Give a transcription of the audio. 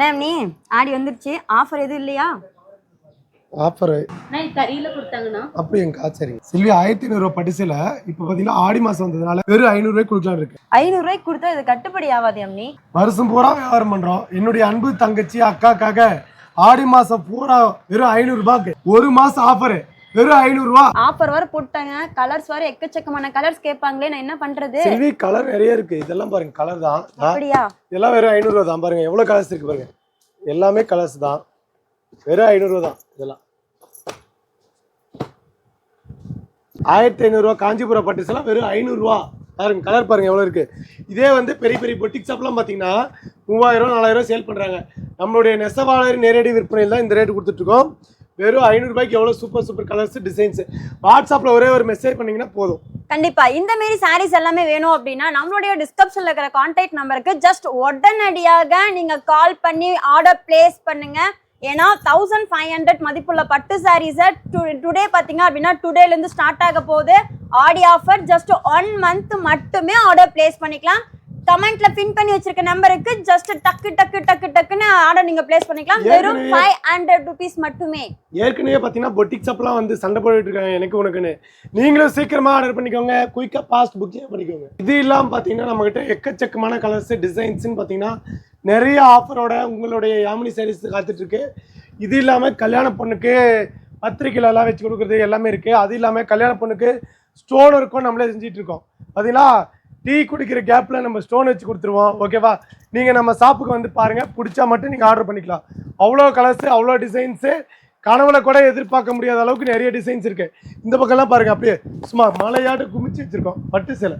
Ma'am நீ ஆடி வந்துருச்சு offer எதுவும் இல்லையா? ஆஃபர் கறியில கொடுத்தாங்கண்ணா. அப்படி எங்க சரி செல்வி 1500 ரூபாய் பட்டுசில இப்போ பாத்தீங்கன்னா ஆடி மாசம் வந்ததுனால வெறும் 500 ரூபாய்க்கு கொடுக்கலாம் இருக்கு. 500 ரூபாய்க்கு கொடுத்தா இது கட்டுப்படி ஆகாது அம்மி. வருஷம் பூரா வியாபாரம் பண்றோம். என்னுடைய அன்பு தங்கச்சி அக்காக்காக ஆடி மாசம் பூரா வெறும் 500 ரூபாய்க்கு ஒரு மாசம் ஆஃபர் வெறும் 500 ரூபாய். ஆஃபர் வர போட்டாங்க. கலர்ஸ் வர எக்கச்சக்கமான கலர்ஸ் கேட்பாங்களே, நான் என்ன பண்றது? செல்வி கலர் நிறைய இருக்கு. இதெல்லாம் பாருங்க கலர் தான். அப்படியா? இதெல்லாம் வெறும் 500 ரூபாய் தான். பாருங்க எவ்வளவு கலர்ஸ் இருக்கு பாருங்க. எல்லாமே கலர்ஸ் தான். வெறும் 500 ரூபாய் தான். இதெல்லாம் 1500 ரூபாய் காஞ்சிபுரம் பட்டுஸ் எல்லாம் வெறும் 500 ரூபாய். பாருங்க கலர் பாருங்க எவ்வளவு இருக்கு. இதே வந்து பெரிய பெரிய பொட்டிக் ஷாப்லாம் பாத்தீங்கன்னா 3000 4000 சேல் பண்றாங்க. நம்மளுடைய நெசவாளர் நேரடி விற்பனையில் தான் இந்த ரேட் கொடுத்துட்டு இருக்கோம். வெறும் 500 ரூபாய்க்கு எவ்வளவு சூப்பர் சூப்பர் கலர்ஸ் டிசைன்ஸ். வாட்ஸ்அப்ல ஒரே ஒரு மெசேஜ் பண்ணீங்கன்னா போதும். கண்டிப்பா இந்த மாதிரி சாரீஸ் எல்லாமே வேணும் அப்படின்னா நம்மளுடைய டிஸ்கிரிப்ஷன்ல இருக்கிற கான்டாக்ட் நம்பருக்கு ஜஸ்ட் உடனடியாக நீங்க கால் பண்ணி ஆர்டர் பிளேஸ் பண்ணுங்க. ஏன்னா 1500 மதிப்புள்ள பட்டு சாரீஸை டுடே பார்த்தீங்க அப்படின்னா டுடேலேருந்து ஸ்டார்ட் ஆக போகுது ஆடி ஆஃபர். ஜஸ்ட் 1 மந்த் மட்டுமே ஆர்டர் பிளேஸ் பண்ணிக்கலாம். கமெண்ட்ல பின் பண்ணி வச்சிருக்க நம்பருக்கு ஜஸ்ட் டக்கு டக்கு டக்கு டக்குன்னு ஆர்டர் நீங்க பிளேஸ் பண்ணிக்கலாம். வெறும் 500 rupees மட்டுமே. ஏற்கனவே பார்த்தீங்கன்னா பொட்டிக் ஷாப்லாம் வந்து சண்டை போட்டுட்டு இருக்காங்க எனக்கு உனக்குன்னு. நீங்களும் சீக்கிரமா ஆர்டர் பண்ணிக்கோங்க. குயிக்காக ஃபாஸ்ட் புக்கிங் பண்ணிக்கோங்க. இது இல்லாமல் பார்த்தீங்கன்னா நம்மகிட்ட எக்கச்சக்கமான கலர்ஸ் டிசைன்ஸ்ன்னு பார்த்தீங்கன்னா நிறைய ஆஃபரோட உங்களுடைய யாமினி சாரீஸ் காத்துட்டு இருக்கு. இது இல்லாமல் கல்யாண பொண்ணுக்கு பத்திரிக்கைலாம் வச்சு கொடுக்குறது எல்லாமே இருக்கு. அது இல்லாமல் கல்யாண பொண்ணுக்கு ஸ்டோன் இருக்கும் நம்மளே செஞ்சுட்டு இருக்கோம். பார்த்தீங்கன்னா டீ குடிக்கிற கேப்பில் நம்ம ஸ்டோன் வச்சு கொடுத்துருவோம். ஓகேவா? நீங்கள் நம்ம ஷாப்புக்கு வந்து பாருங்கள். பிடிச்சா மட்டும் நீங்கள் ஆர்டர் பண்ணிக்கலாம். அவ்வளோ கலர்ஸு அவ்வளோ டிசைன்ஸு கனவுல கூட எதிர்பார்க்க முடியாத அளவுக்கு நிறைய டிசைன்ஸ் இருக்குது. இந்த பக்கம்லாம் பாருங்கள் அப்படியே சும்மா மலையாட்டு குமிச்சு வச்சுருக்கோம் பட்டு சேலை.